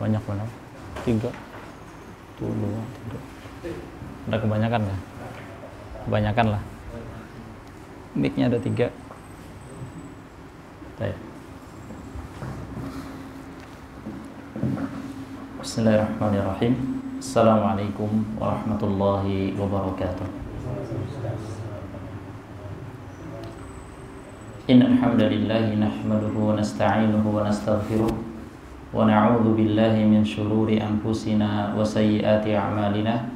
Banyak mana? 3. Tuh 2, 3. Udah kebanyakan ya? Kebanyakan lah. Mic-nya ada 3. Baik. Bismillahirrahmanirrahim. Assalamualaikum warahmatullahi wabarakatuh. Innal hamdalillah nahmaduhu wa nasta'inuhu wa nastaghfiruh wa na'udzu billahi min shururi anfusina wa sayyiati a'malina.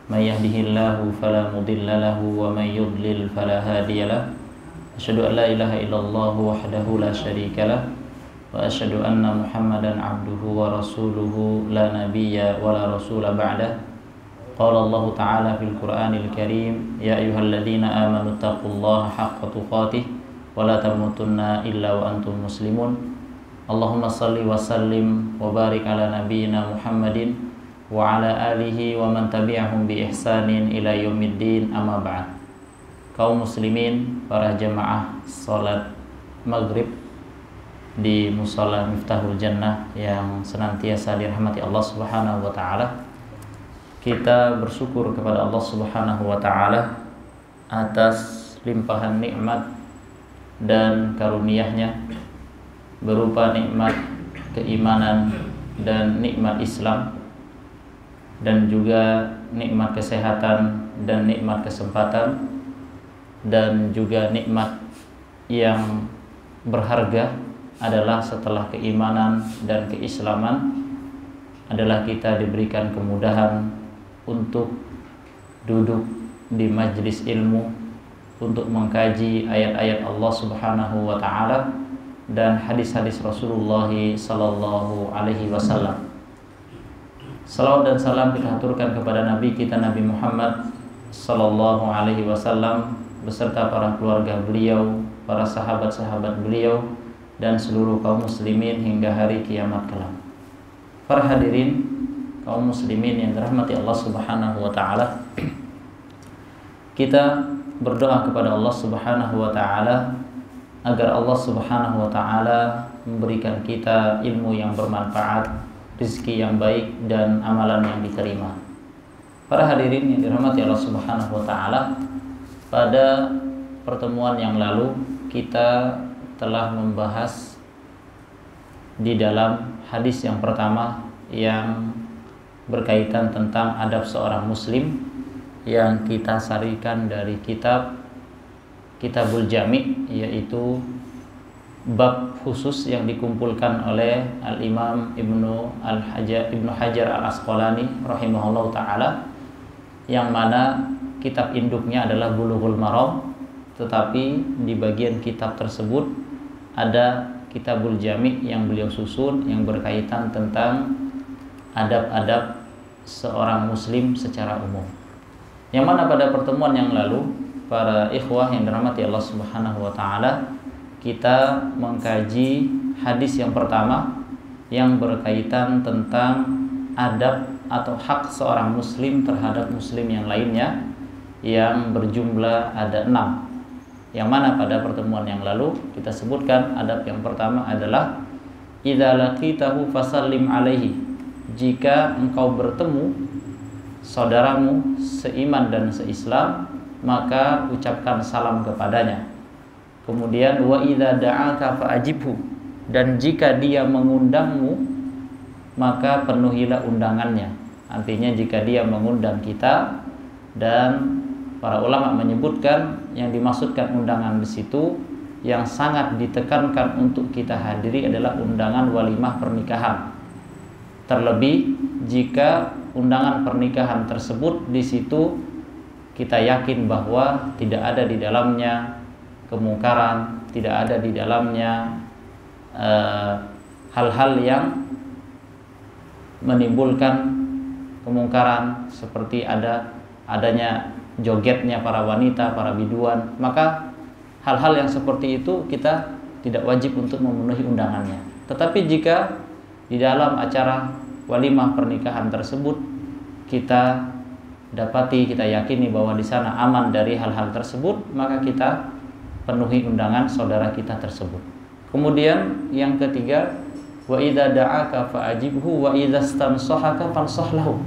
May yahdihillahu fala mudilla lahu wa may yudlil fala hadiya lahu. Asyhadu an la ilaha illallah wahdahu la syarika lah wa asyhadu anna Muhammadan abduhu wa rasuluhu la nabiyya wa la rasula ba'dah. Qala Allah ta'ala fil Qur'anil Karim, ya ayyuhalladzina amanu taqullaha haqqa tuqatih wa la tamutunna illa wa antum muslimun. Allahumma salli wa sallim wa barik ala nabiyyina Muhammadin wa ala alihi wa man tabi'ahum bi ihsanin ila yaumiddin, amma ba'd. Kaum muslimin, para jamaah salat maghrib di Mushola Miftahul Jannah yang senantiasa dirahmati Allah Subhanahu wa taala. Kita bersyukur kepada Allah Subhanahu wa taala atas limpahan nikmat dan karunia-Nya berupa nikmat keimanan dan nikmat Islam, dan juga nikmat kesehatan dan nikmat kesempatan, dan juga nikmat yang berharga adalah setelah keimanan dan keislaman adalah kita diberikan kemudahan untuk duduk di majelis ilmu, untuk mengkaji ayat-ayat Allah Subhanahu wa taala dan hadis-hadis Rasulullah sallallahu alaihi wasallam. Salawat dan salam kita haturkan kepada Nabi kita Nabi Muhammad sallallahu alaihi wasallam beserta para keluarga beliau, para sahabat-sahabat beliau, dan seluruh kaum muslimin hingga hari kiamat kelak. Para hadirin kaum muslimin yang dirahmati Allah Subhanahu wa taala, kita berdoa kepada Allah Subhanahu wa taala agar Allah Subhanahu wa taala memberikan kita ilmu yang bermanfaat, rezeki yang baik, dan amalan yang diterima. Para hadirin yang dirahmati Allah Subhanahu wa taala, pada pertemuan yang lalu kita telah membahas di dalam hadis yang pertama yang berkaitan tentang adab seorang muslim yang kita sarikan dari Kitabul Jami', yaitu bab khusus yang dikumpulkan oleh Al-Imam Ibnu Hajar Al-Asqalani rahimahullah ta'ala, yang mana kitab induknya adalah Bulughul Maram, tetapi di bagian kitab tersebut ada Kitabul Jami' yang beliau susun yang berkaitan tentang adab-adab seorang muslim secara umum. Yang mana pada pertemuan yang lalu, para ikhwah yang dirahmati Allah Subhanahu wa taala, kita mengkaji hadis yang pertama yang berkaitan tentang adab atau hak seorang muslim terhadap muslim yang lainnya, yang berjumlah ada 6. Yang mana pada pertemuan yang lalu kita sebutkan adab yang pertama adalah idza laqitahu fasallim alaihi. Jika engkau bertemu saudaramu seiman dan seislam, maka ucapkan salam kepadanya. Kemudian wa idza da'aka fa'ajibhu, dan jika dia mengundangmu maka penuhilah undangannya. Artinya jika dia mengundang kita, dan para ulama menyebutkan yang dimaksudkan undangan di situ yang sangat ditekankan untuk kita hadiri adalah undangan walimah pernikahan. Terlebih jika undangan pernikahan tersebut di situ kita yakin bahwa tidak ada di dalamnya kemungkaran, tidak ada di dalamnya hal-hal yang menimbulkan kemungkaran seperti adanya jogetnya para wanita, para biduan, maka hal-hal yang seperti itu kita tidak wajib untuk memenuhi undangannya. Tetapi jika di dalam acara walimah pernikahan tersebut kita dapati, kita yakini bahwa di sana aman dari hal-hal tersebut, maka kita penuhi undangan saudara kita tersebut. Kemudian yang ketiga, wa idza da'aka fa'ajibhu wa idza istansahaka fansah lahu.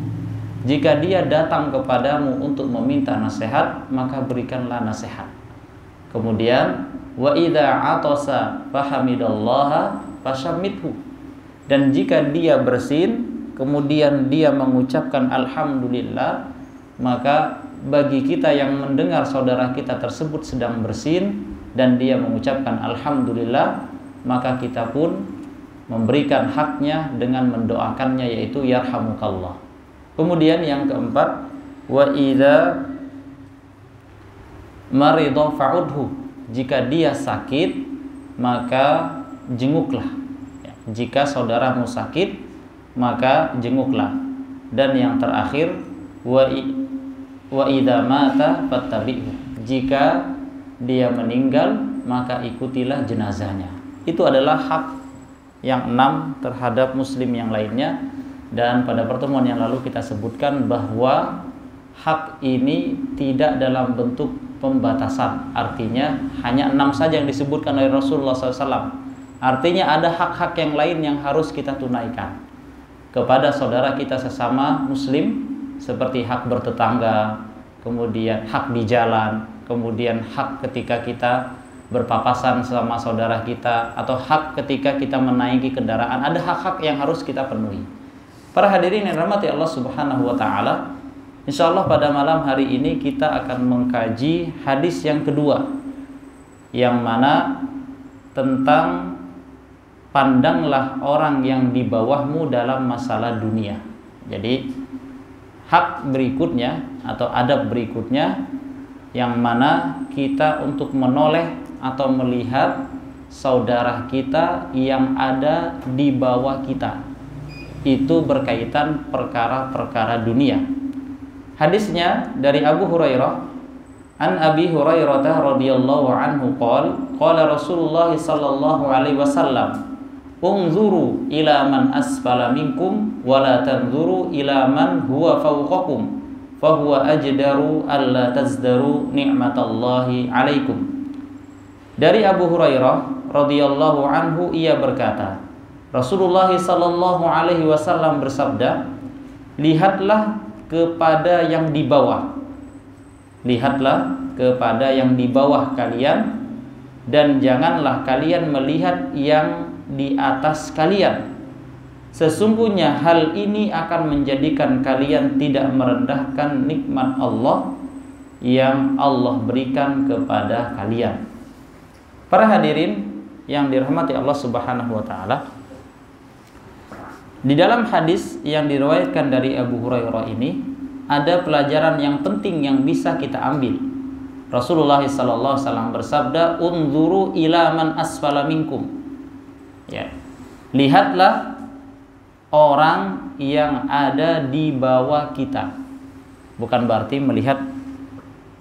Jika dia datang kepadamu untuk meminta nasihat, maka berikanlah nasihat. Kemudian wa idza atasa fahamidallaha fashammithu. Dan jika dia bersin, kemudian dia mengucapkan alhamdulillah, maka bagi kita yang mendengar saudara kita tersebut sedang bersin dan dia mengucapkan alhamdulillah, maka kita pun memberikan haknya dengan mendoakannya, yaitu yarhamukallah. Kemudian yang keempat, wa idza marida fa'udhu. Jika dia sakit, maka jenguklah. Jika saudaramu sakit, maka jenguklah. Dan yang terakhir, wa idza mata fattabi'hu. Jika dia meninggal, maka ikutilah jenazahnya. Itu adalah hak yang 6 terhadap muslim yang lainnya. Dan pada pertemuan yang lalu kita sebutkan bahwa hak ini tidak dalam bentuk pembatasan. Artinya hanya 6 saja yang disebutkan oleh Rasulullah SAW. Artinya ada hak-hak yang lain yang harus kita tunaikan kepada saudara kita sesama muslim, seperti hak bertetangga, kemudian hak di jalan, kemudian hak ketika kita berpapasan sama saudara kita, atau hak ketika kita menaiki kendaraan. Ada hak-hak yang harus kita penuhi. Para hadirin yang dirahmati Allah Subhanahu wa taala, insyaallah pada malam hari ini kita akan mengkaji hadis yang kedua, yang mana tentang pandanglah orang yang di bawahmu dalam masalah dunia. Jadi hak berikutnya atau adab berikutnya, yang mana kita untuk menoleh atau melihat saudara kita yang ada di bawah kita, itu berkaitan perkara-perkara dunia. Hadisnya dari Abu Hurairah, an Abi Hurairah radhiyallahu anhu qala Rasulullah sallallahu alaihi wasallam, unzuru ila man asfala minkum wa la tanzuru ila man huwa fawqakum fa huwa ajdaru alla tazdaru ni'matallahi alaikum. Dari Abu Hurairah radhiyallahu anhu, ia berkata, Rasulullah sallallahu alaihi wasallam bersabda, lihatlah kepada yang di bawah. Lihatlah kepada yang di bawah kalian, dan janganlah kalian melihat yang di atas kalian. Sesungguhnya hal ini akan menjadikan kalian tidak merendahkan nikmat Allah yang Allah berikan kepada kalian. Para hadirin yang dirahmati Allah Subhanahu wa taala, di dalam hadis yang diriwayatkan dari Abu Hurairah ini ada pelajaran yang penting yang bisa kita ambil. Rasulullah SAW bersabda, unzuru ila man asfala minkum. Ya. Lihatlah orang yang ada di bawah kita. Bukan berarti melihat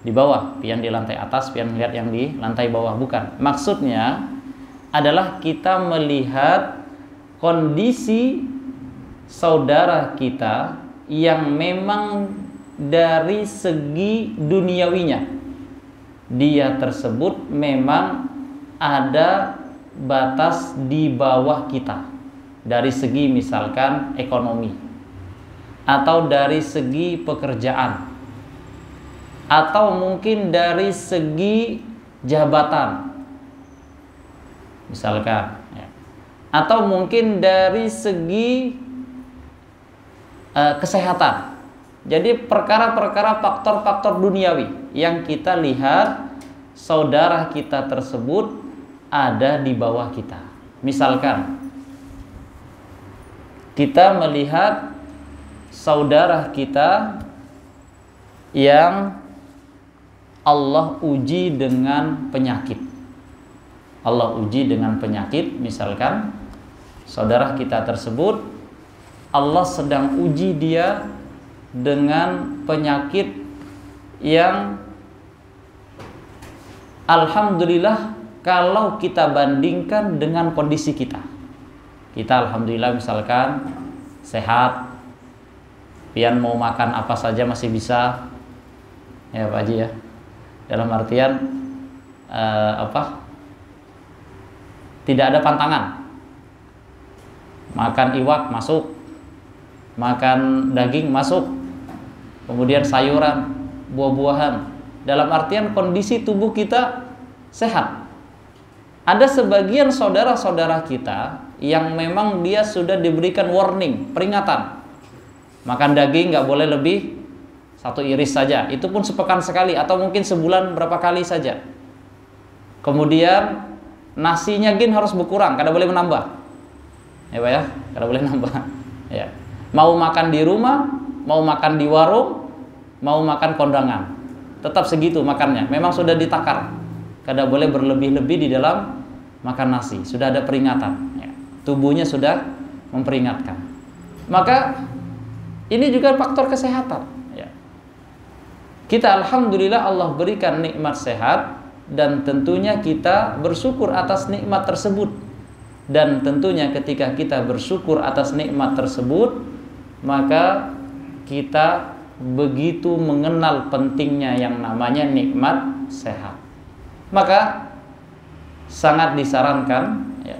di bawah, pian di lantai atas, pian melihat yang di lantai bawah, bukan. Maksudnya adalah kita melihat kondisi saudara kita yang memang dari segi duniawinya, dia tersebut memang ada batas di bawah kita, dari segi misalkan ekonomi, atau dari segi pekerjaan, atau mungkin dari segi jabatan misalkan, ya. Atau mungkin dari segi kesehatan. Jadi perkara-perkara faktor-faktor duniawi yang kita lihat saudara kita tersebut ada di bawah kita. Misalkan kita melihat saudara kita yang Allah uji dengan penyakit. Allah uji dengan penyakit, misalkan saudara kita tersebut Allah sedang uji dia dengan penyakit yang alhamdulillah kalau kita bandingkan dengan kondisi kita. Kita alhamdulillah misalkan sehat, pian mau makan apa saja masih bisa, ya Pak Haji ya. Dalam artian tidak ada pantangan. Makan iwak masuk, makan daging masuk, kemudian sayuran, buah-buahan. Dalam artian kondisi tubuh kita sehat. Ada sebagian saudara-saudara kita yang memang dia sudah diberikan warning, peringatan. Makan daging nggak boleh lebih 1 iris saja, itu pun sepekan sekali atau mungkin sebulan berapa kali saja. Kemudian nasinya harus berkurang, kada boleh menambah. Ya Pak ya, kada boleh nambah. Ya. Mau makan di rumah, mau makan di warung, mau makan kondangan, tetap segitu makannya. Memang sudah ditakar, kada boleh berlebih-lebih di dalam makan nasi. Sudah ada peringatan. Ya. Tubuhnya sudah memperingatkan. Maka ini juga faktor kesehatan. Kita alhamdulillah Allah berikan nikmat sehat, dan tentunya kita bersyukur atas nikmat tersebut. Dan tentunya ketika kita bersyukur atas nikmat tersebut, maka kita begitu mengenal pentingnya yang namanya nikmat sehat. Maka sangat disarankan ya,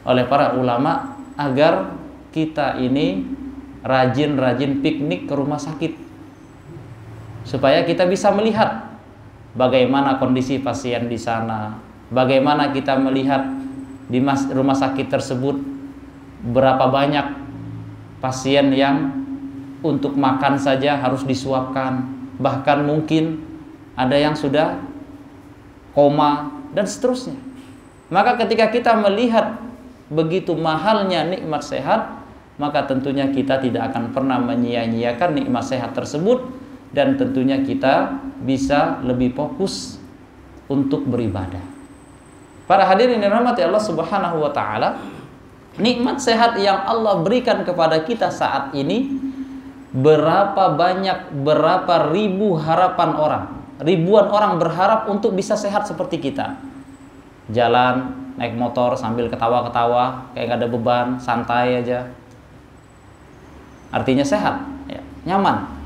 oleh para ulama agar kita ini rajin-rajin piknik ke rumah sakit, supaya kita bisa melihat bagaimana kondisi pasien di sana, bagaimana kita melihat di rumah sakit tersebut berapa banyak pasien yang untuk makan saja harus disuapkan, bahkan mungkin ada yang sudah koma dan seterusnya. Maka ketika kita melihat begitu mahalnya nikmat sehat, maka tentunya kita tidak akan pernah menyia-nyiakan nikmat sehat tersebut. Dan tentunya kita bisa lebih fokus untuk beribadah. Para hadirin yang dirahmati Allah Subhanahu wa taala, nikmat sehat yang Allah berikan kepada kita saat ini, berapa banyak, berapa ribu harapan orang, ribuan orang berharap untuk bisa sehat seperti kita. Jalan, naik motor sambil ketawa-ketawa, kayak gak ada beban, santai aja. Artinya sehat, ya, nyaman.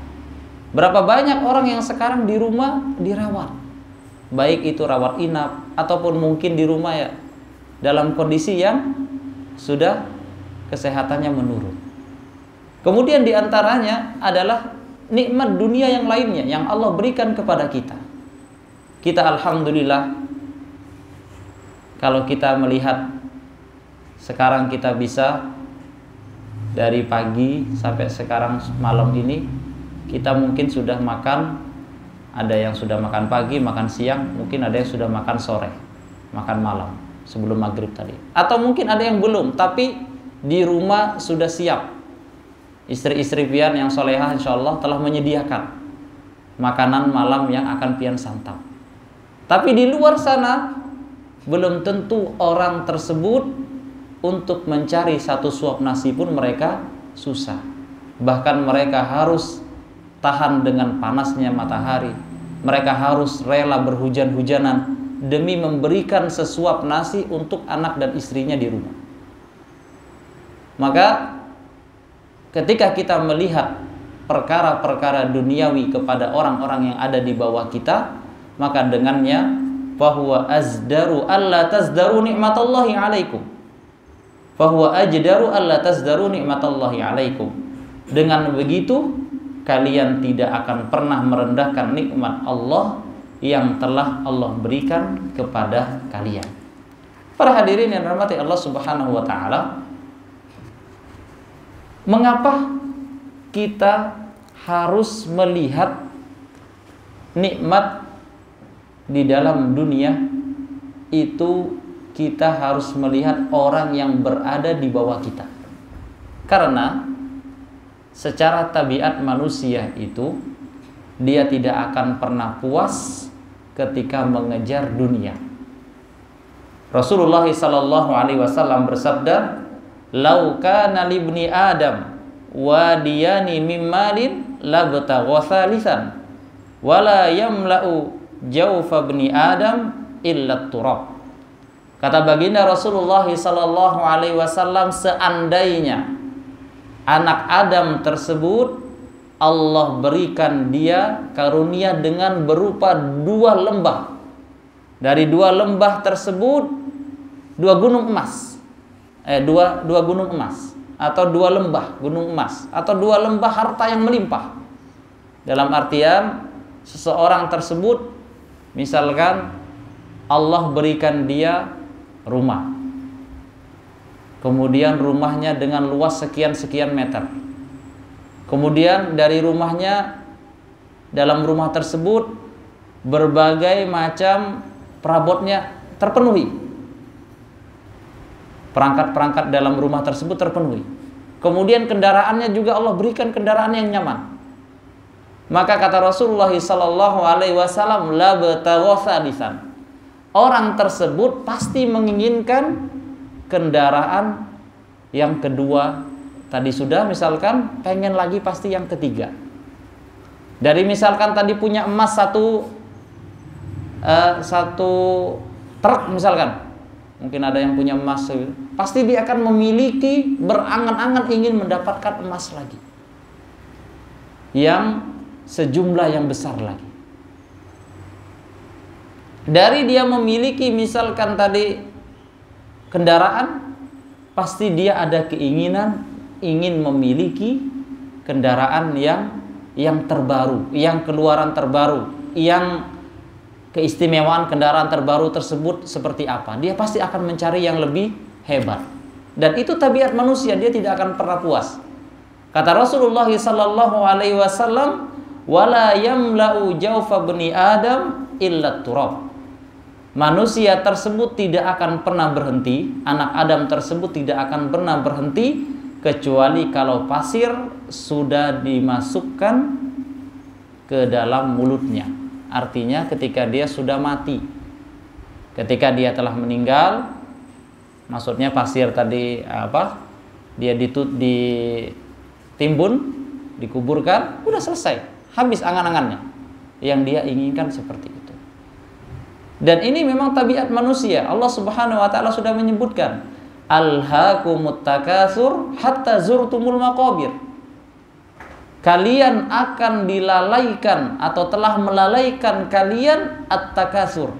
Berapa banyak orang yang sekarang di rumah dirawat, baik itu rawat inap ataupun mungkin di rumah ya dalam kondisi yang sudah kesehatannya menurun. Kemudian diantaranya adalah nikmat dunia yang lainnya yang Allah berikan kepada kita. Kita alhamdulillah, kalau kita melihat sekarang kita bisa dari pagi sampai sekarang malam ini, kita mungkin sudah makan, ada yang sudah makan pagi, makan siang, mungkin ada yang sudah makan sore, makan malam sebelum maghrib tadi. Atau mungkin ada yang belum, tapi di rumah sudah siap. Istri-istri pian yang solehah insya Allah telah menyediakan makanan malam yang akan pian santap. Tapi di luar sana belum tentu orang tersebut untuk mencari satu suap nasi pun mereka susah. Bahkan mereka harus tahan dengan panasnya matahari. Mereka harus rela berhujan-hujanan demi memberikan sesuap nasi untuk anak dan istrinya di rumah. Maka ketika kita melihat perkara-perkara duniawi kepada orang-orang yang ada di bawah kita, maka dengannya fahuwa azdaru alla tazdaru ni'matallahi alaikum, fahuwa ajdaru alla tazdaru ni'matallahi alaikum. Dengan begitu kalian tidak akan pernah merendahkan nikmat Allah yang telah Allah berikan kepada kalian. Para hadirin yang dirahmati Allah Subhanahu wa taala, mengapa kita harus melihat nikmat di dalam dunia itu? Kita harus melihat orang yang berada di bawah kita. Karena secara tabiat manusia itu, dia tidak akan pernah puas ketika mengejar dunia. Rasulullah sallallahu alaihi wasallam bersabda, "Lau kana libni Adam wadiyani mim malin labtagha thalithan wala yamla'u jawfa ibni Adam illa turab." Kata baginda Rasulullah sallallahu alaihi wasallam, seandainya anak Adam tersebut Allah berikan dia karunia dengan berupa 2 lembah. Dari 2 lembah tersebut 2 gunung emas. dua gunung emas, atau 2 lembah gunung emas, atau 2 lembah harta yang melimpah. Dalam artian seseorang tersebut, misalkan Allah berikan dia rumah, kemudian rumahnya dengan luas sekian-sekian meter, kemudian dari rumahnya, dalam rumah tersebut berbagai macam perabotnya terpenuhi, perangkat-perangkat dalam rumah tersebut terpenuhi. Kemudian kendaraannya juga Allah berikan kendaraan yang nyaman. Maka kata Rasulullah sallallahu alaihi wasallam, la bataghasalisan. Orang tersebut pasti menginginkan kendaraan yang kedua. Tadi sudah, misalkan pengen lagi pasti yang ketiga. Dari misalkan tadi punya emas satu truk misalkan, mungkin ada yang punya emas, pasti dia akan memiliki, berangan-angan ingin mendapatkan emas lagi yang sejumlah yang besar lagi. Dari dia memiliki misalkan tadi kendaraan, pasti dia ada keinginan ingin memiliki kendaraan yang terbaru, yang keluaran terbaru, yang keistimewaan kendaraan terbaru tersebut seperti apa. Dia pasti akan mencari yang lebih hebat. Dan itu tabiat manusia, dia tidak akan pernah puas. Kata Rasulullah sallallahu alaihi wasallam, wala yamla'u jawfa bani Adam illa turab. Manusia tersebut tidak akan pernah berhenti, anak Adam tersebut tidak akan pernah berhenti kecuali kalau pasir sudah dimasukkan ke dalam mulutnya. Artinya ketika dia sudah mati, ketika dia telah meninggal, maksudnya pasir tadi dia ditimbun, dikuburkan, udah selesai, habis angan-angannya. Yang dia inginkan seperti itu. Dan ini memang tabiat manusia. Allah Subhanahu wa taala sudah menyebutkan, alhaakumut takatsur hatta zurtumul maqabir. Kalian akan dilalaikan atau telah melalaikan kalian at-takatsur,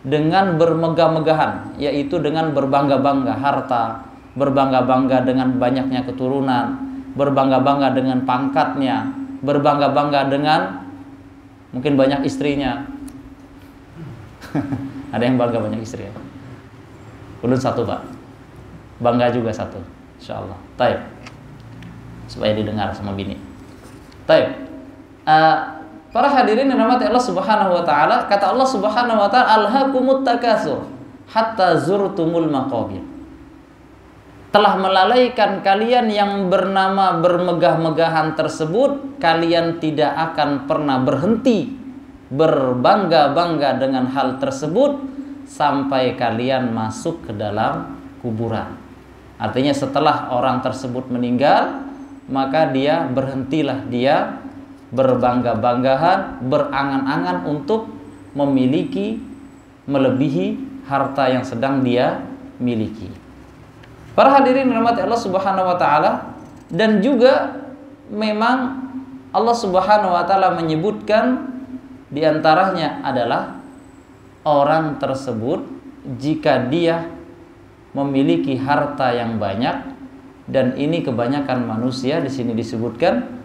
dengan bermegah-megahan, yaitu dengan berbangga-bangga harta, berbangga-bangga dengan banyaknya keturunan, berbangga-bangga dengan pangkatnya, berbangga-bangga dengan mungkin banyak istrinya. Ada yang bangga banyak istri ya? Ulut 1 Pak, bangga juga 1, insyaallah. Taib, supaya didengar sama bini. Taib. Para hadirin yang dirahmati Allah Subhanahu wa taala, kata Allah Subhanahu wa taala, alhaakumut takatsur hatta zurtumul maqabir. Telah melalaikan kalian yang bernama bermegah-megahan tersebut, kalian tidak akan pernah berhenti berbangga-bangga dengan hal tersebut sampai kalian masuk ke dalam kuburan. Artinya setelah orang tersebut meninggal, maka dia berhentilah dia berbangga-banggahan, berangan-angan untuk memiliki, melebihi harta yang sedang dia miliki. Para hadirin dirahmati Allah Subhanahu wa taala, dan juga memang Allah Subhanahu wa taala menyebutkan di antaranya adalah orang tersebut jika dia memiliki harta yang banyak, dan ini kebanyakan manusia di sini disebutkan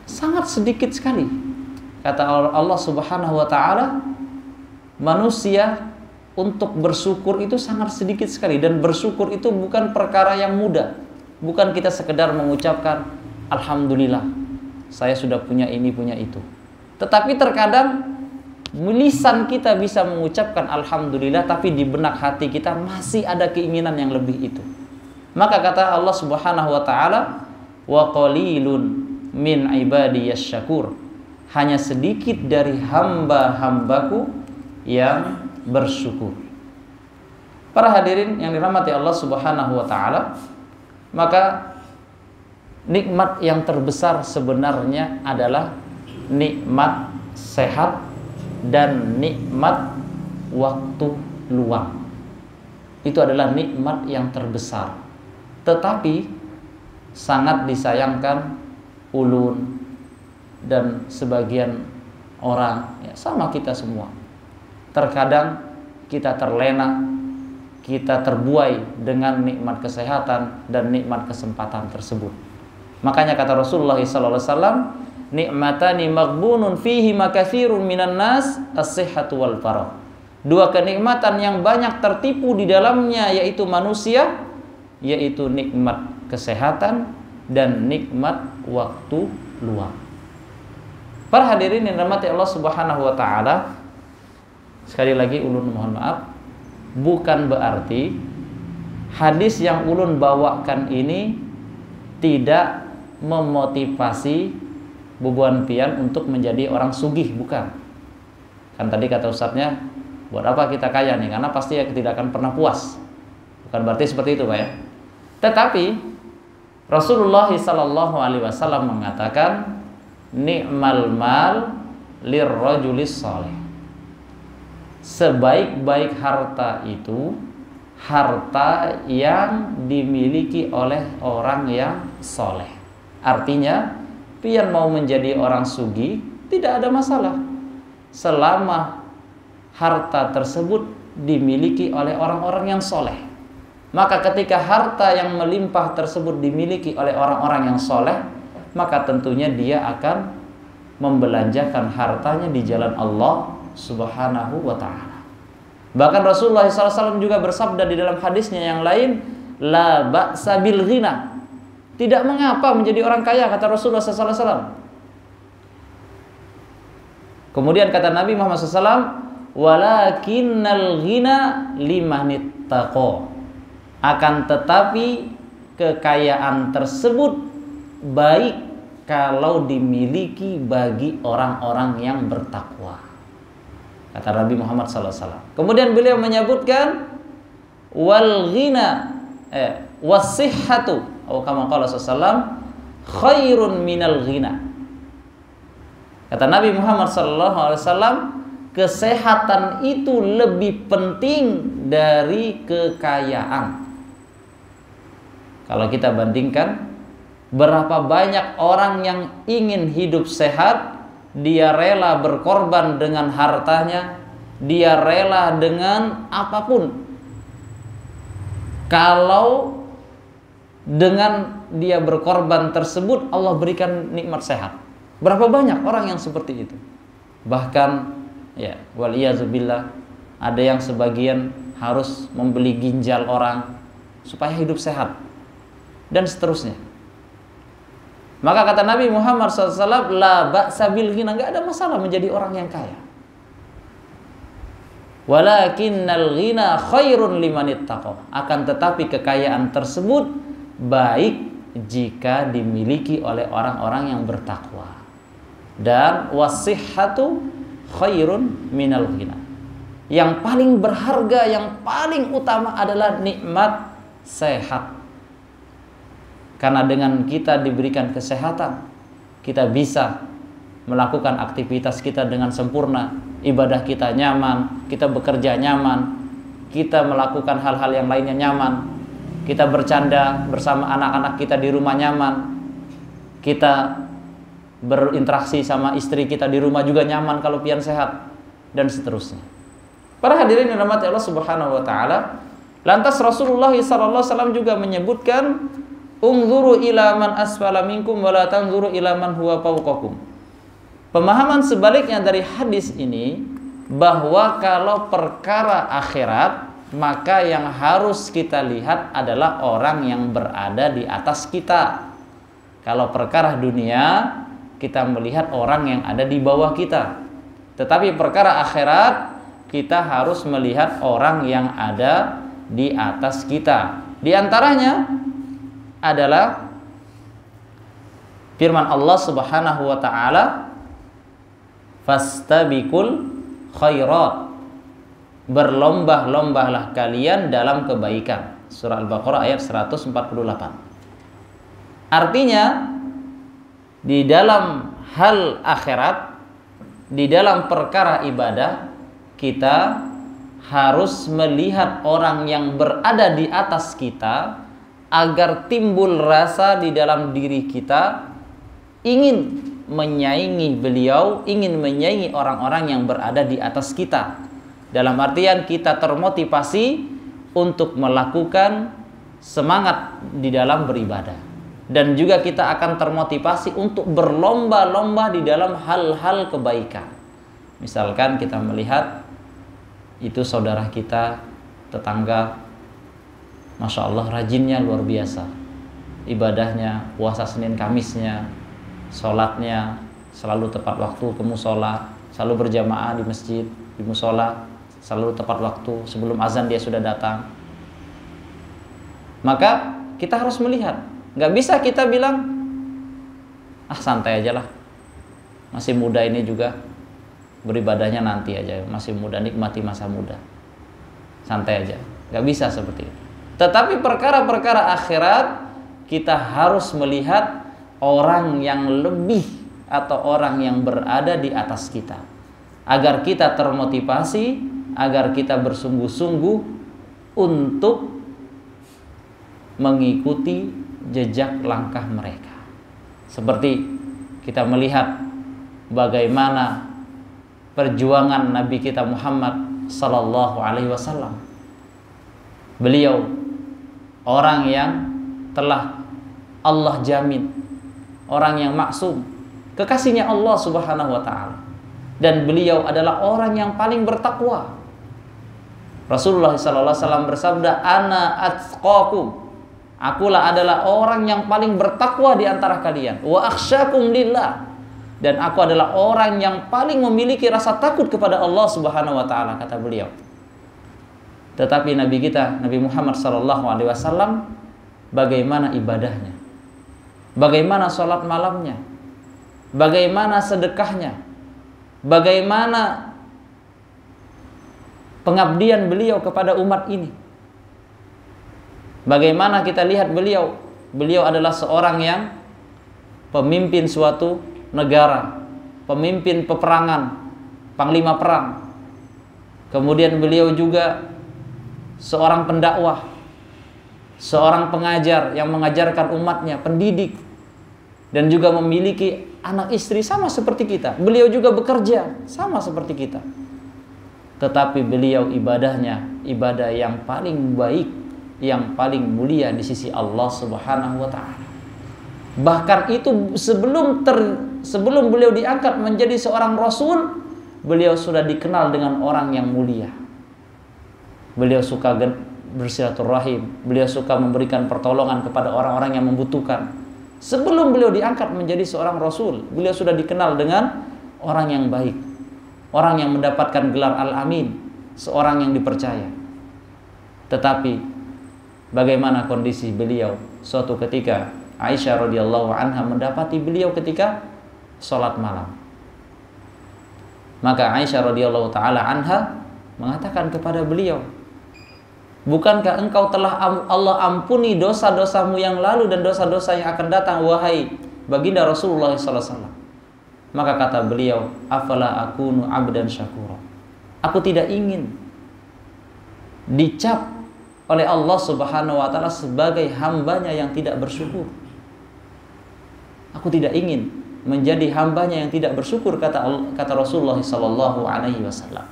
sangat sedikit sekali. Kata Allah Subhanahu wa taala, manusia untuk bersyukur itu sangat sedikit sekali, dan bersyukur itu bukan perkara yang mudah. Bukan kita sekedar mengucapkan alhamdulillah, saya sudah punya ini, punya itu. Tetapi terkadang lisan kita bisa mengucapkan alhamdulillah, tapi di benak hati kita masih ada keinginan yang lebih itu. Maka kata Allah Subhanahu wa taala, wa qalilun min ibadiyas syakur, hanya sedikit dari hamba-hambaku yang bersyukur. Para hadirin yang dirahmati Allah Subhanahu wa taala, maka nikmat yang terbesar sebenarnya adalah nikmat sehat dan nikmat waktu luang. Itu adalah nikmat yang terbesar. Tetapi sangat disayangkan ulun dan sebagian orang, ya sama kita semua, terkadang kita terlena kita terbuai dengan nikmat kesehatan dan nikmat kesempatan tersebut. Makanya kata Rasulullah SAW, nikmatani maghbunun fihi makatsirun minan nas, as-sihhatu wal faragh. Dua kenikmatan yang banyak tertipu di dalamnya yaitu manusia, yaitu nikmat kesehatan dan nikmat waktu luang. Para hadirin yang dirahmati Allah Subhanahu wa taala, sekali lagi ulun mohon maaf, bukan berarti hadis yang ulun bawakan ini tidak memotivasi bubuan pian untuk menjadi orang sugih, bukan. Kan tadi kata ustadznya, buat apa kita kaya nih? Karena pasti ya tidak akan pernah puas. Bukan berarti seperti itu, Pak ya. Tetapi Rasulullah SAW mengatakan, ni'mal mal lirrajulis saleh. Sebaik-baik harta itu harta yang dimiliki oleh orang yang soleh. Artinya, pian mau menjadi orang sugih tidak ada masalah selama harta tersebut dimiliki oleh orang-orang yang soleh. Maka ketika harta yang melimpah tersebut dimiliki oleh orang-orang yang soleh, maka tentunya dia akan membelanjakan hartanya di jalan Allah Subhanahu wa ta'ala. Bahkan Rasulullah SAW juga bersabda di dalam hadisnya yang lain, la ba'sa bil ghina. Tidak mengapa menjadi orang kaya, kata Rasulullah SAW. Kemudian kata Nabi Muhammad SAW, walakinnal ghina limanittaqo. Akan tetapi kekayaan tersebut baik kalau dimiliki bagi orang-orang yang bertakwa, kata Nabi Muhammad SAW. Kemudian beliau menyebutkan wal ghina wasihhatu, atau kama qala sallallahu khairun minal ghina. Kata Nabi Muhammad SAW, kesehatan itu lebih penting dari kekayaan. Kalau kita bandingkan, berapa banyak orang yang ingin hidup sehat, dia rela berkorban dengan hartanya, dia rela dengan apapun. Kalau dengan dia berkorban tersebut Allah berikan nikmat sehat. Berapa banyak orang yang seperti itu. Bahkan ya, waliyazubillah, ada yang sebagian harus membeli ginjal orang supaya hidup sehat dan seterusnya. Maka kata Nabi Muhammad SAW, la ba'sa bil ghina, enggak ada masalah menjadi orang yang kaya. Walakinnal ghina khairun limanittaqo. Akan tetapi kekayaan tersebut baik jika dimiliki oleh orang-orang yang bertakwa. Dan wasihhatu khairun minal ghina. Yang paling berharga, yang paling utama adalah nikmat sehat. Karena dengan kita diberikan kesehatan, kita bisa melakukan aktivitas kita dengan sempurna, ibadah kita nyaman, kita bekerja nyaman, kita melakukan hal-hal yang lainnya nyaman, kita bercanda bersama anak-anak kita di rumah nyaman, kita berinteraksi sama istri kita di rumah juga nyaman kalau pian sehat, dan seterusnya. Para hadirin yang dirahmati Allah Subhanahu wa taala, lantas Rasulullah SAW juga menyebutkan, unzuru ila man asfala minkum wa la tanzuru ila man huwa fawqakum. Pemahaman sebaliknya dari hadis ini, bahwa kalau perkara akhirat, maka yang harus kita lihat adalah orang yang berada di atas kita. Kalau perkara dunia, kita melihat orang yang ada di bawah kita. Tetapi perkara akhirat, kita harus melihat orang yang ada di atas kita. Di antaranya adalah firman Allah Subhanahu wa taala, fastabiqul khairat. Berlomba-lombalah kalian dalam kebaikan. Surah Al-Baqarah ayat 148. Artinya, di dalam hal akhirat, di dalam perkara ibadah, kita harus melihat orang yang berada di atas kita, agar timbul rasa di dalam diri kita ingin menyaingi beliau, ingin menyaingi orang-orang yang berada di atas kita. Dalam artian kita termotivasi untuk melakukan semangat di dalam beribadah. Dan juga kita akan termotivasi untuk berlomba-lomba di dalam hal-hal kebaikan. Misalkan kita melihat itu saudara kita, tetangga, Masya Allah rajinnya luar biasa. Ibadahnya, puasa Senin Kamisnya, sholatnya selalu tepat waktu ke musola, selalu berjamaah di masjid, di musola, selalu tepat waktu, sebelum azan dia sudah datang. Maka kita harus melihat, nggak bisa kita bilang, santai aja lah, masih muda ini juga, beribadahnya nanti aja, masih muda, nikmati masa muda, santai aja. Nggak bisa seperti itu. Tetapi perkara-perkara akhirat, kita harus melihat orang yang lebih atau orang yang berada di atas kita, agar kita termotivasi, agar kita bersungguh-sungguh untuk mengikuti jejak langkah mereka. Seperti kita melihat bagaimana perjuangan Nabi kita Muhammad sallallahu alaihi wasallam. Beliau orang yang telah Allah jamin, orang yang maksum, kekasihnya Allah Subhanahu wa taala. Dan beliau adalah orang yang paling bertakwa. Rasulullah sallallahu alaihi wasallam bersabda, "Ana atqakum." Akulah adalah orang yang paling bertakwa di antara kalian. Wa akhsyakum lillah. Dan aku adalah orang yang paling memiliki rasa takut kepada Allah Subhanahu wa taala, kata beliau. Tetapi Nabi kita, Nabi Muhammad sallallahu alaihi wasallam, bagaimana ibadahnya? Bagaimana sholat malamnya? Bagaimana sedekahnya? Bagaimana pengabdian beliau kepada umat ini? Bagaimana kita lihat beliau? Beliau adalah seorang yang pemimpin suatu negara, pemimpin peperangan, panglima perang. Kemudian beliau juga seorang pendakwah, seorang pengajar yang mengajarkan umatnya, pendidik, dan juga memiliki anak istri sama seperti kita. Beliau juga bekerja sama seperti kita. Tetapi beliau ibadahnya ibadah yang paling baik, yang paling mulia di sisi Allah Subhanahu wa taala. Bahkan itu sebelum beliau diangkat menjadi seorang rasul, beliau sudah dikenal dengan orang yang mulia. Beliau suka bersilaturahim, beliau suka memberikan pertolongan kepada orang-orang yang membutuhkan. Sebelum beliau diangkat menjadi seorang rasul, beliau sudah dikenal dengan orang yang baik, orang yang mendapatkan gelar Al-Amin, seorang yang dipercaya. Tetapi bagaimana kondisi beliau suatu ketika Aisyah radhiyallahu anha mendapati beliau ketika sholat malam. Maka Aisyah radhiyallahu taala anha mengatakan kepada beliau, "Bukankah engkau telah Allah ampuni dosa-dosamu yang lalu dan dosa-dosa yang akan datang, wahai baginda Rasulullah sallallahu alaihi wasallam?" Maka kata beliau, "Afala akunu abdan syakura." Aku tidak ingin dicap oleh Allah Subhanahu wa taala sebagai hambanya yang tidak bersyukur. Aku tidak ingin menjadi hambanya yang tidak bersyukur, kata Rasulullah sallallahu alaihi wasallam.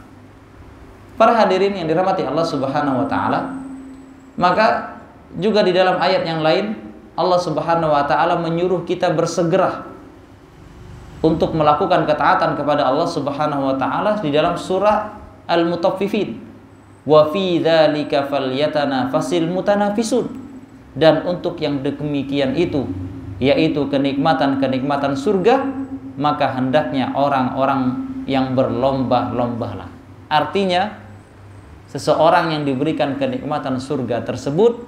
Para hadirin yang dirahmati Allah Subhanahu wa taala, maka juga di dalam ayat yang lain Allah Subhanahu wa taala menyuruh kita bersegera untuk melakukan ketaatan kepada Allah Subhanahu wa taala di dalam surah Al-Mutaffifin. Wa fi dzalika falyatanafasil mutanafisun. Dan untuk yang demikian itu, yaitu kenikmatan-kenikmatan surga, maka hendaknya orang-orang yang berlomba-lombalah. Artinya, seseorang yang diberikan kenikmatan surga tersebut,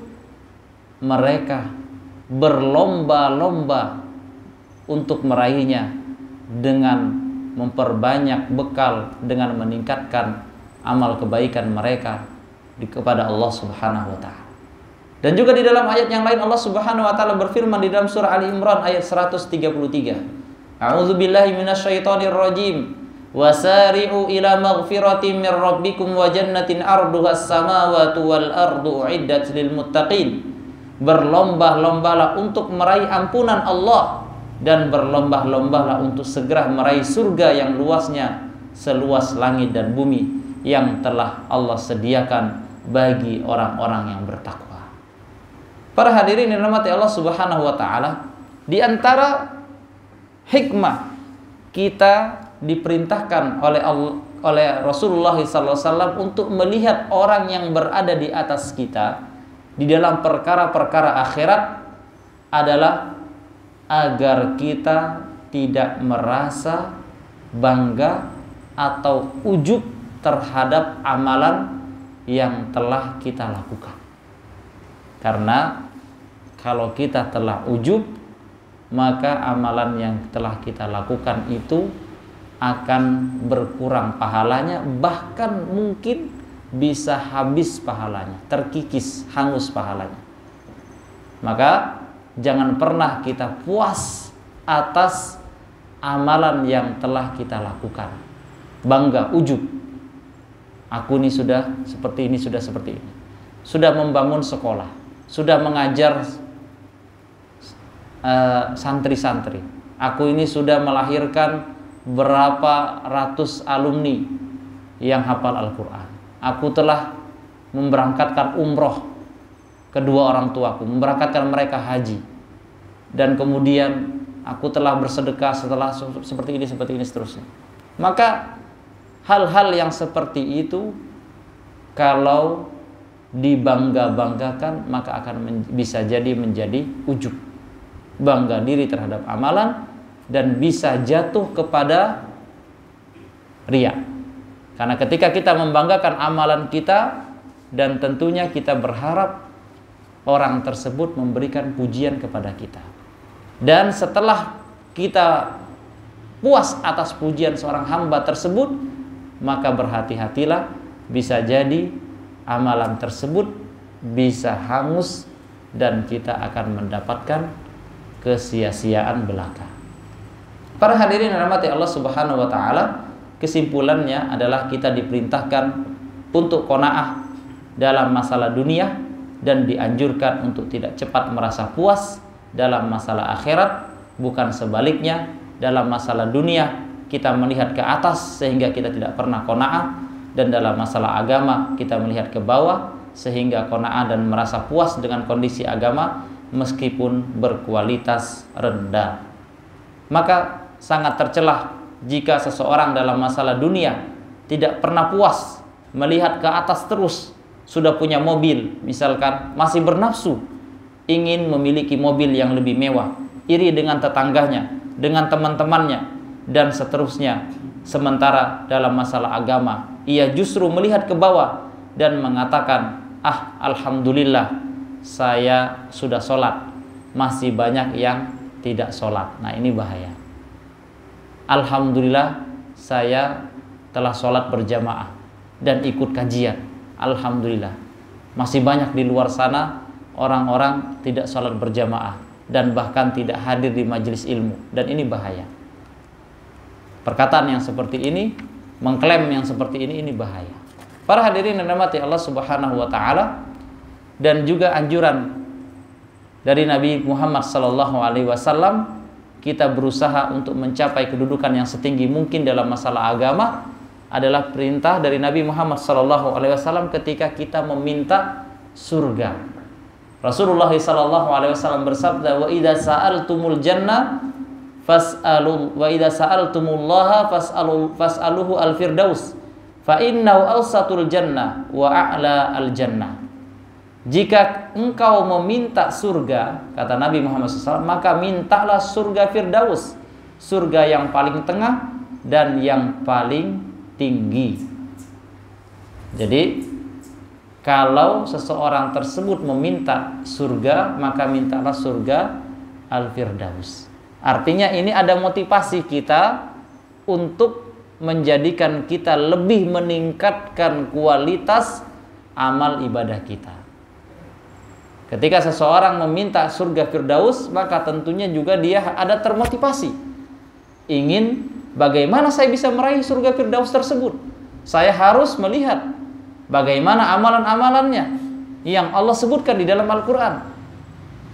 mereka berlomba-lomba untuk meraihnya dengan memperbanyak bekal, dengan meningkatkan amal kebaikan mereka kepada Allah Subhanahu wa taala. Dan juga di dalam ayat yang lain Allah Subhanahu wa taala berfirman di dalam surah Ali Imran ayat 133. A'udzubillahi minasyaitonir rajim. Wasari'u ila maghfiratin mir rabbikum wa jannatin 'arduhas samawati wal ardu uiddat lil muttaqin. Berlomba-lombalah untuk meraih ampunan Allah dan berlomba-lombalah untuk segera meraih surga yang luasnya seluas langit dan bumi, yang telah Allah sediakan bagi orang-orang yang bertakwa. Para hadirin yang dirahmati Allah Subhanahu wa taala, di antara hikmah kita diperintahkan oleh Rasulullah SAW untuk melihat orang yang berada di atas kita di dalam perkara-perkara akhirat adalah agar kita tidak merasa bangga atau ujub terhadap amalan yang telah kita lakukan. Karena kalau kita telah ujub, maka amalan yang telah kita lakukan itu akan berkurang pahalanya, bahkan mungkin bisa habis pahalanya, terkikis, hangus pahalanya. Maka jangan pernah kita puas atas amalan yang telah kita lakukan. Bangga, ujub. Aku ini sudah seperti ini, sudah seperti ini. Sudah membangun sekolah, sudah mengajar santri-santri. Aku ini sudah melahirkan berapa ratus alumni yang hafal Al-Quran. Aku telah memberangkatkan umroh kedua orang tuaku, memberangkatkan mereka haji. Dan kemudian aku telah bersedekah setelah seperti ini seterusnya. Maka hal-hal yang seperti itu kalau dibangga-banggakan, maka akan bisa jadi menjadi ujub, bangga diri terhadap amalan, dan bisa jatuh kepada riya. Karena ketika kita membanggakan amalan kita, dan tentunya kita berharap orang tersebut memberikan pujian kepada kita, dan setelah kita puas atas pujian seorang hamba tersebut, maka berhati-hatilah, bisa jadi amalan tersebut bisa hangus dan kita akan mendapatkan kesia-siaan belaka. Para hadirin yang dirahmati Allah Subhanahu wa taala, kesimpulannya adalah kita diperintahkan untuk qanaah dalam masalah dunia dan dianjurkan untuk tidak cepat merasa puas dalam masalah akhirat, bukan sebaliknya. Dalam masalah dunia kita melihat ke atas sehingga kita tidak pernah qanaah, dan dalam masalah agama kita melihat ke bawah sehingga qanaah dan merasa puas dengan kondisi agama meskipun berkualitas rendah. Maka sangat tercelah jika seseorang dalam masalah dunia tidak pernah puas, melihat ke atas terus, sudah punya mobil misalkan, masih bernafsu ingin memiliki mobil yang lebih mewah, iri dengan tetangganya, dengan teman-temannya, dan seterusnya. Sementara dalam masalah agama ia justru melihat ke bawah dan mengatakan, alhamdulillah saya sudah sholat, masih banyak yang tidak sholat. Nah, ini bahaya. Alhamdulillah saya telah sholat berjamaah dan ikut kajian, alhamdulillah. Masih banyak di luar sana orang-orang tidak sholat berjamaah dan bahkan tidak hadir di majelis ilmu, dan ini bahaya. Perkataan yang seperti ini, mengklaim yang seperti ini bahaya. Para hadirin yang dirahmati Allah Subhanahu wa taala, dan juga anjuran dari Nabi Muhammad SAW, kita berusaha untuk mencapai kedudukan yang setinggi mungkin dalam masalah agama adalah perintah dari Nabi Muhammad SAW ketika kita meminta surga. Rasulullah SAW bersabda, wa idza sa'altumul jannah fas'alu, wa idza sa'altumullaha fas'aluhu al-firdaus fa innahu awsatul jannah wa a'la al-jannah. Jika engkau meminta surga, kata Nabi Muhammad SAW, maka mintalah surga Firdaus, surga yang paling tengah dan yang paling tinggi. Jadi kalau seseorang tersebut meminta surga, maka mintalah surga Al-Firdaus. Artinya ini ada motivasi kita untuk menjadikan kita lebih meningkatkan kualitas amal ibadah kita. Ketika seseorang meminta surga Firdaus, maka tentunya juga dia ada termotivasi, ingin bagaimana saya bisa meraih surga Firdaus tersebut. Saya harus melihat bagaimana amalan-amalannya yang Allah sebutkan di dalam Al-Quran,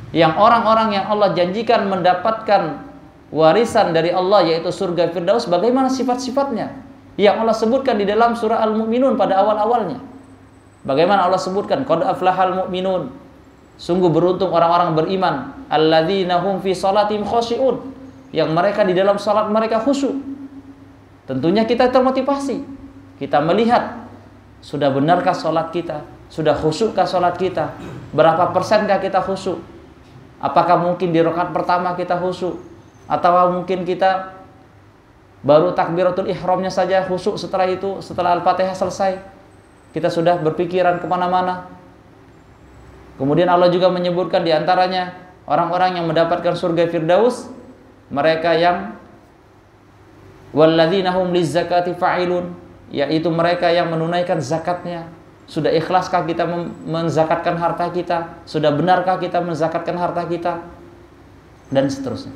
yang orang-orang yang Allah janjikan mendapatkan warisan dari Allah, yaitu surga Firdaus, bagaimana sifat-sifatnya yang Allah sebutkan di dalam surah Al-Mu'minun pada awal-awalnya. Bagaimana Allah sebutkan? Qad aflahal mu'minun. Sungguh beruntung orang-orang beriman. Alladzina hum fi shalatihim khashi'un. Yang mereka di dalam salat mereka khusyuk. Tentunya kita termotivasi. Kita melihat sudah benarkah salat kita? Sudah khusyukkah salat kita? Berapa persenkah kita khusyuk? Apakah mungkin di rakaat pertama kita khusyuk? Atau mungkin kita baru takbiratul ihramnya saja khusyuk, setelah itu, setelah Al-Fatihah selesai, kita sudah berpikiran kemana-mana. Kemudian Allah juga menyebutkan diantaranya orang-orang yang mendapatkan surga Firdaus, mereka yang walladzina hum lizzakati fa'ilun, yaitu mereka yang menunaikan zakatnya. Sudah ikhlaskah kita menzakatkan harta kita? Sudah benarkah kita menzakatkan harta kita? Dan seterusnya.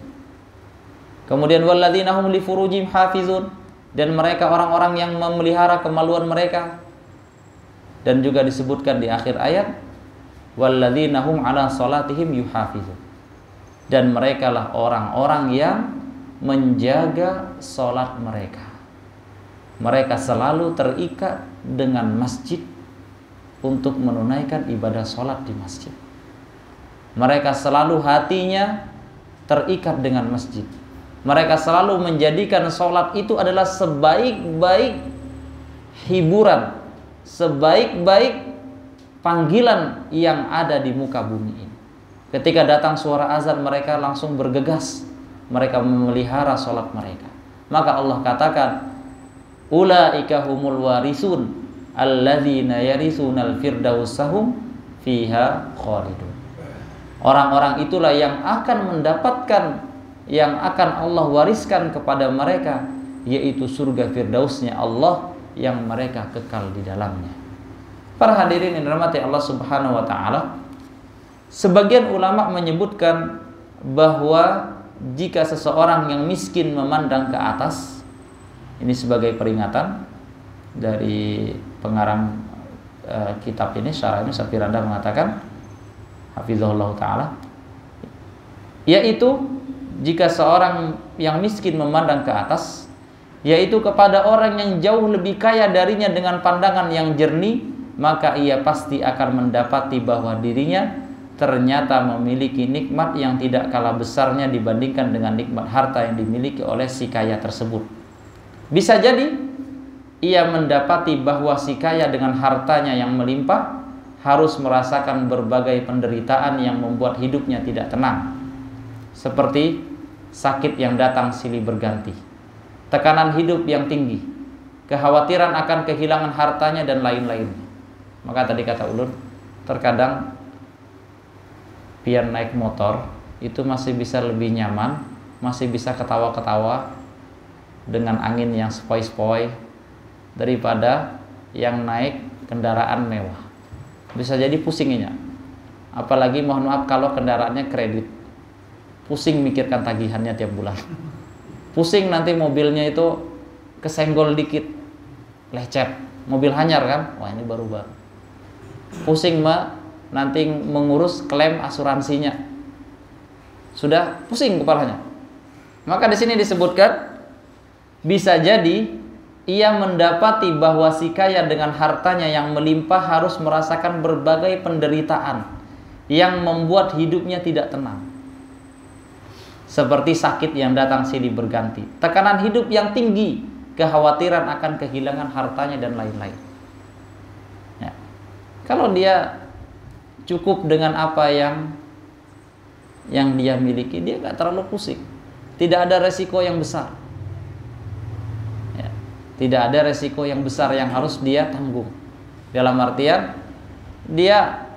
Kemudian walladzina hum li furujihim hafizun, dan mereka orang-orang yang memelihara kemaluan mereka. Dan juga disebutkan di akhir ayat walladzina hum ala salatihim yuhafizun, dan merekalah orang-orang yang menjaga salat mereka. Mereka selalu terikat dengan masjid untuk menunaikan ibadah salat di masjid. Mereka selalu hatinya terikat dengan masjid. Mereka selalu menjadikan salat itu adalah sebaik-baik hiburan, sebaik-baik panggilan yang ada di muka bumi ini. Ketika datang suara azan, mereka langsung bergegas. Mereka memelihara salat mereka. Maka Allah katakan, ulaika humul warisun alladzina yarisunal firdausahum fiha khalidun. Orang-orang itulah yang akan mendapatkan, yang akan Allah wariskan kepada mereka, yaitu surga firdausnya Allah yang mereka kekal di dalamnya. Para hadirin yang dirahmati Allah Subhanahu wa taala, sebagian ulama menyebutkan bahwa jika seseorang yang miskin memandang ke atas, ini sebagai peringatan dari pengarang kitab ini, syarah ini, Sapiranda mengatakan, hafizahullah ta'ala, yaitu jika seorang yang miskin memandang ke atas, yaitu kepada orang yang jauh lebih kaya darinya dengan pandangan yang jernih, maka ia pasti akan mendapati bahwa dirinya ternyata memiliki nikmat yang tidak kalah besarnya dibandingkan dengan nikmat harta yang dimiliki oleh si kaya tersebut. Bisa jadi ia mendapati bahwa si kaya dengan hartanya yang melimpah harus merasakan berbagai penderitaan yang membuat hidupnya tidak tenang, seperti sakit yang datang silih berganti, tekanan hidup yang tinggi, kekhawatiran akan kehilangan hartanya, dan lain-lainnya. Maka tadi kata ulun, terkadang pian naik motor itu masih bisa lebih nyaman, masih bisa ketawa-ketawa dengan angin yang sepoi-sepoi daripada yang naik kendaraan mewah. Bisa jadi pusingnya. Apalagi mohon maaf kalau kendaraannya kredit. Pusing mikirkan tagihannya tiap bulan. Pusing nanti mobilnya itu kesenggol dikit, lecet, mobil hanyar kan? Wah, ini baru-baru. Pusing nanti mengurus klaim asuransinya. Sudah pusing kepalanya. Maka di sini disebutkan bisa jadi ia mendapati bahwa si kaya dengan hartanya yang melimpah harus merasakan berbagai penderitaan yang membuat hidupnya tidak tenang. Seperti sakit yang datang silih berganti, tekanan hidup yang tinggi, kekhawatiran akan kehilangan hartanya, dan lain-lain. Ya. Kalau dia cukup dengan apa yang dia miliki, dia gak terlalu pusing. Tidak ada resiko yang besar. Tidak ada resiko yang besar yang harus dia tanggung. Dalam artian dia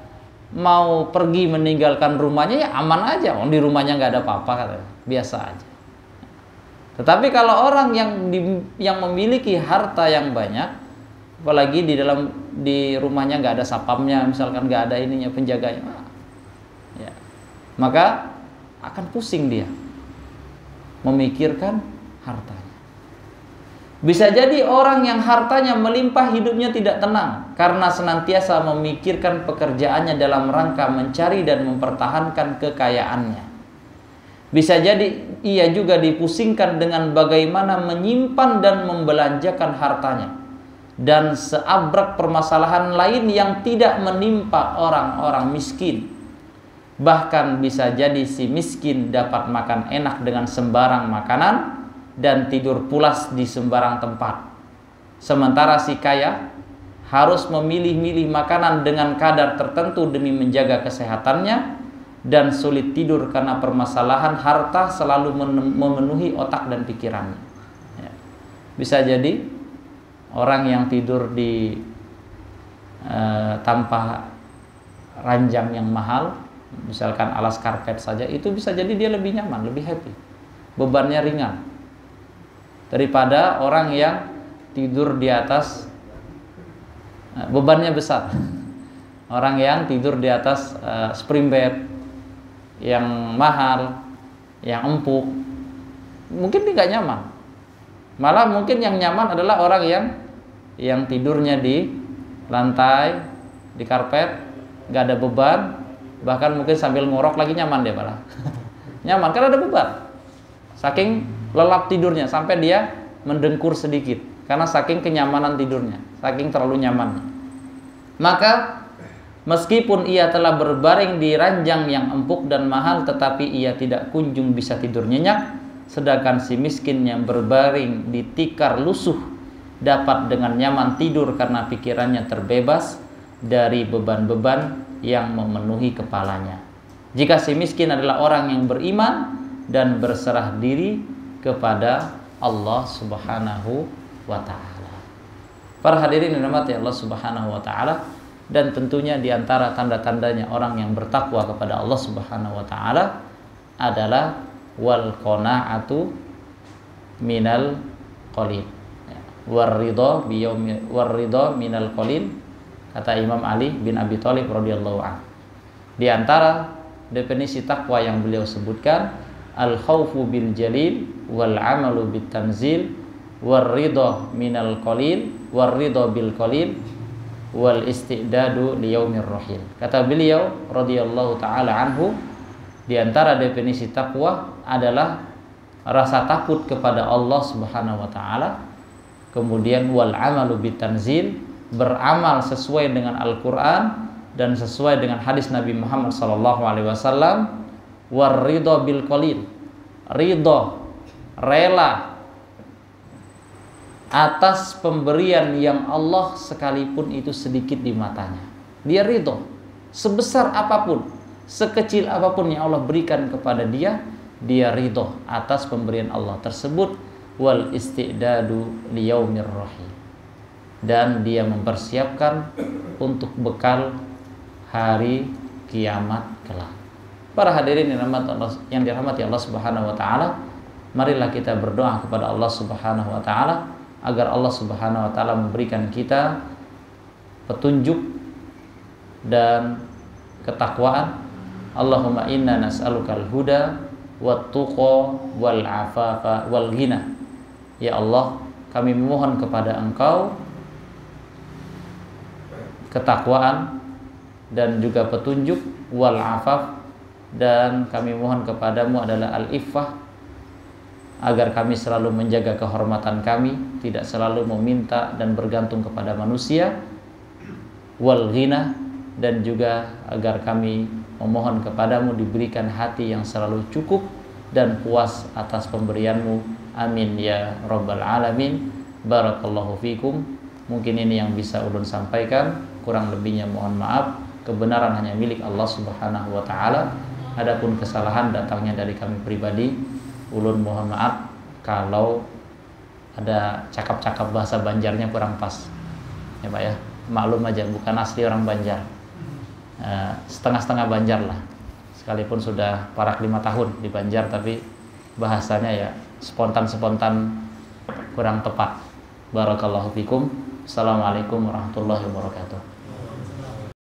mau pergi meninggalkan rumahnya ya aman aja, di rumahnya nggak ada apa-apa, katanya, biasa aja. Tetapi kalau orang yang memiliki harta yang banyak, apalagi di rumahnya nggak ada sapamnya, misalkan nggak ada ininya penjaganya, ya, maka akan pusing dia memikirkan hartanya. Bisa jadi orang yang hartanya melimpah hidupnya tidak tenang karena senantiasa memikirkan pekerjaannya dalam rangka mencari dan mempertahankan kekayaannya. Bisa jadi ia juga dipusingkan dengan bagaimana menyimpan dan membelanjakan hartanya. dan seabrak permasalahan lain yang tidak menimpa orang-orang miskin. Bahkan bisa jadi si miskin dapat makan enak dengan sembarang makanan dan tidur pulas di sembarang tempat. Sementara si kaya harus memilih-milih makanan dengan kadar tertentu demi menjaga kesehatannya dan sulit tidur karena permasalahan harta selalu memenuhi otak dan pikirannya. Ya. Bisa jadi orang yang tidur di tanpa ranjang yang mahal, misalkan alas karpet saja, itu bisa jadi dia lebih nyaman, lebih happy, bebannya ringan daripada orang yang tidur di atas bebannya besar. Orang yang tidur di atas spring bed yang mahal, yang empuk, mungkin dia nggak nyaman. Malah mungkin yang nyaman adalah orang yang tidurnya di lantai, di karpet, nggak ada beban, bahkan mungkin sambil ngorok lagi nyaman dia malah. Nyaman karena ada beban. Saking lelap tidurnya sampai dia mendengkur sedikit karena saking kenyamanan tidurnya, saking terlalu nyaman. Maka meskipun ia telah berbaring di ranjang yang empuk dan mahal, tetapi ia tidak kunjung bisa tidur nyenyak. Sedangkan si miskin yang berbaring di tikar lusuh dapat dengan nyaman tidur karena pikirannya terbebas dari beban-beban yang memenuhi kepalanya. Jika si miskin adalah orang yang beriman dan berserah diri kepada Allah Subhanahu wa ta'ala. Para hadirin yang dirahmati Allah Subhanahu wa ta'ala, dan tentunya diantara tanda-tandanya orang yang bertakwa kepada Allah Subhanahu wa ta'ala adalah wal qanaatu minal qalil, war ridha minal qalil, kata Imam Ali bin Abi Thalib radhiyallahu anhu. Di antara definisi takwa yang beliau sebutkan, al khaufu bil jalil wal amalu bit tanzil war ridha minal qalil war ridha bil qalil wal istidadu liyaumir rahil. Kata beliau radhiyallahu taala anhu, di antara definisi takwa adalah rasa takut kepada Allah Subhanahu wa taala, kemudian wal amalu bitanzil, beramal sesuai dengan Al-Qur'an dan sesuai dengan hadis Nabi Muhammad sallallahu alaihi wasallam, war ridha bil qalil, ridha, rela atas pemberian yang Allah sekalipun itu sedikit di matanya. Dia ridho sebesar apapun, sekecil apapun yang Allah berikan kepada dia, dia ridho atas pemberian Allah tersebut. Wal istidadu liyaumir rahim, dan dia mempersiapkan untuk bekal hari kiamat kelak. Para hadirin yang dirahmati Allah Subhanahu wa taala, marilah kita berdoa kepada Allah Subhanahu wa taala agar Allah Subhanahu wa taala memberikan kita petunjuk dan ketakwaan. Allahumma inna nas'alukal huda wat tuqa wal afafa wal ghina. Ya Allah, kami memohon kepada Engkau ketakwaan dan juga petunjuk, wal afaf, dan kami mohon kepadamu adalah al-iffah, agar kami selalu menjaga kehormatan kami, tidak selalu meminta dan bergantung kepada manusia, wal ghina, dan juga agar kami memohon kepadamu diberikan hati yang selalu cukup dan puas atas pemberianmu. Amin ya rabbal alamin. Barakallahu fikum. Mungkin ini yang bisa ulun sampaikan, kurang lebihnya mohon maaf. Kebenaran hanya milik Allah Subhanahu wa taala. Adapun kesalahan datangnya dari kami pribadi. Ulun mohon maaf kalau ada cakap-cakap bahasa Banjarnya kurang pas. Ya Pak ya, maklum aja, bukan asli orang Banjar. Setengah-setengah Banjar lah. Sekalipun sudah parak 5 tahun di Banjar, tapi bahasanya ya spontan-spontan kurang tepat. Barakallahu fikum. Assalamualaikum warahmatullahi wabarakatuh.